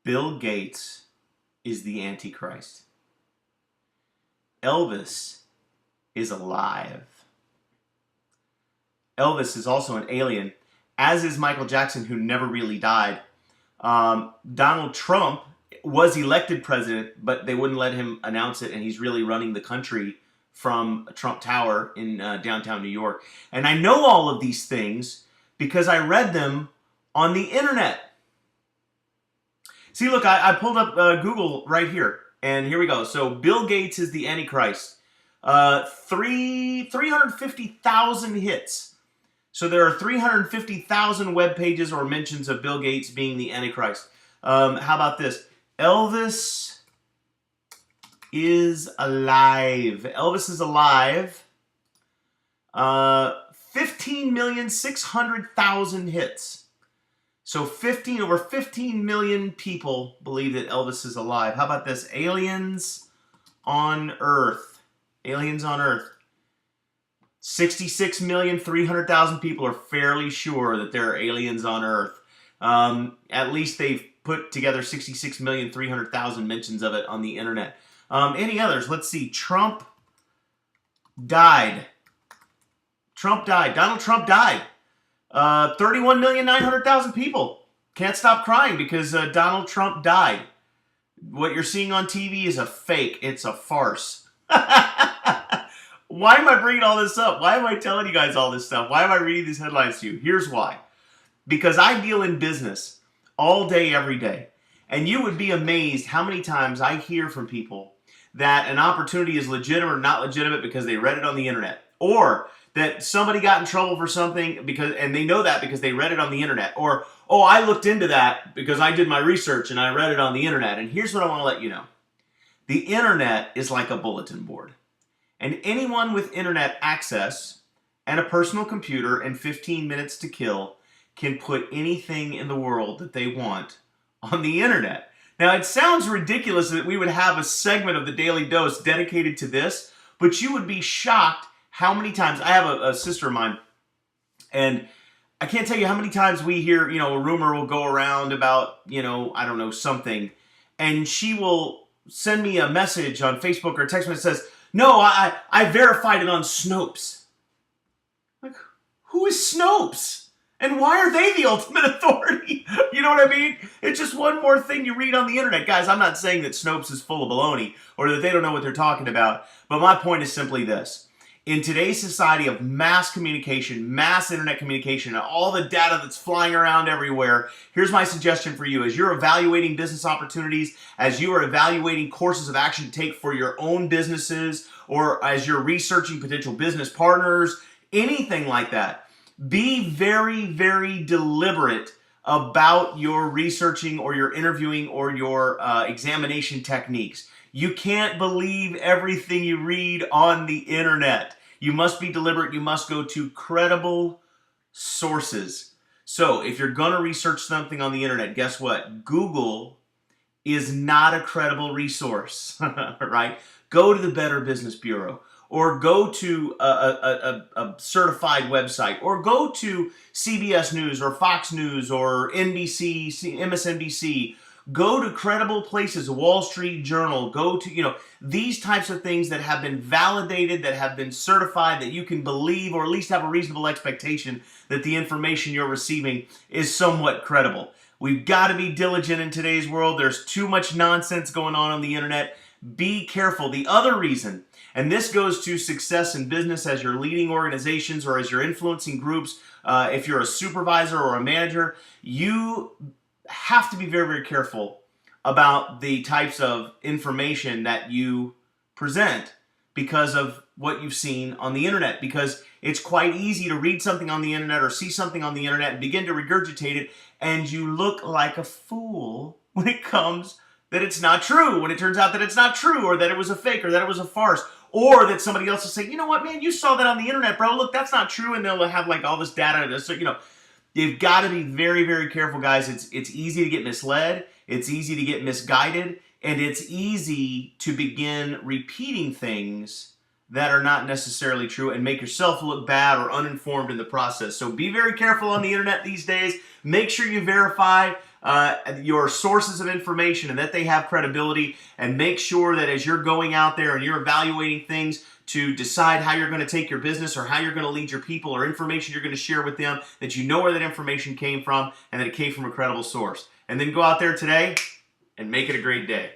Bill Gates is the Antichrist. Elvis is alive. Elvis is also an alien, as is Michael Jackson, who never really died. Donald Trump was elected president, but they wouldn't let him announce it, and he's really running the country from Trump Tower in downtown New York. And I know all of these things because I read them on the internet. See, look, I pulled up Google right here, and here we go. So Bill Gates is the Antichrist. 350,000 hits. So there are 350,000 web pages or mentions of Bill Gates being the Antichrist. How about this? Elvis is alive. Elvis is alive. 15,600,000 hits. So over 15 million people believe that Elvis is alive. How about this? Aliens on Earth. Aliens on Earth. 66,300,000 people are fairly sure that there are aliens on Earth. At least they've put together 66,300,000 mentions of it on the internet. Any others? Let's see. Trump died. Donald Trump died. 31,900,000 people can't stop crying because Donald Trump died. What you're seeing on TV is a fake. It's a farce. Why am I bringing all this up? Why am I telling you guys all this stuff? Why am I reading these headlines to you? Here's why. Because I deal in business all day, every day. And you would be amazed how many times I hear from people that an opportunity is legitimate or not legitimate because they read it on the internet. Or that somebody got in trouble for something and they know that because they read it on the internet. Or, oh, I looked into that because I did my research and I read it on the internet. And here's what I want to let you know. The internet is like a bulletin board. And anyone with internet access and a personal computer and 15 minutes to kill can put anything in the world that they want on the internet. Now, it sounds ridiculous that we would have a segment of the Daily Dose dedicated to this, but you would be shocked how many times. I have a sister of mine, and I can't tell you how many times we hear, a rumor will go around about, I don't know, something, and she will send me a message on Facebook or a text message that says, no, I verified it on Snopes. Like, who is Snopes? And why are they the ultimate authority? You know what I mean? It's just one more thing you read on the internet. Guys, I'm not saying that Snopes is full of baloney or that they don't know what they're talking about. But my point is simply this. In today's society of mass communication, mass internet communication, and all the data that's flying around everywhere, here's my suggestion for you. As you're evaluating business opportunities, as you are evaluating courses of action to take for your own businesses, or as you're researching potential business partners, anything like that, be very, very deliberate about your researching or your interviewing or your examination techniques. You can't believe everything you read on the internet. You must be deliberate. You must go to credible sources. So if you're going to research something on the internet, guess what? Google is not a credible resource, right? Go to the Better Business Bureau, or go to a certified website, or go to CBS News or Fox News or NBC, MSNBC. Go to credible places, Wall Street Journal, go to, these types of things that have been validated, that have been certified, that you can believe or at least have a reasonable expectation that the information you're receiving is somewhat credible. We've got to be diligent in today's world. There's too much nonsense going on the internet. Be careful. The other reason, and this goes to success in business as you're leading organizations or as you're influencing groups, if you're a supervisor or a manager, you have to be very, very careful about the types of information that you present because of what you've seen on the internet. Because it's quite easy to read something on the internet or see something on the internet and begin to regurgitate it, and you look like a fool when it comes that it's not true, when it turns out that it's not true, or that it was a fake, or that it was a farce, or that somebody else will say, you know what, man, you saw that on the internet, bro, look, that's not true, and they'll have like all this data, so, you've got to be very, very careful, guys. It's easy to get misled. It's easy to get misguided. And it's easy to begin repeating things that are not necessarily true and make yourself look bad or uninformed in the process. So be very careful on the internet these days. Make sure you verify. your sources of information and that they have credibility, and make sure that as you're going out there and you're evaluating things to decide how you're going to take your business or how you're going to lead your people or information you're going to share with them, that you know where that information came from and that it came from a credible source. And then go out there today and make it a great day.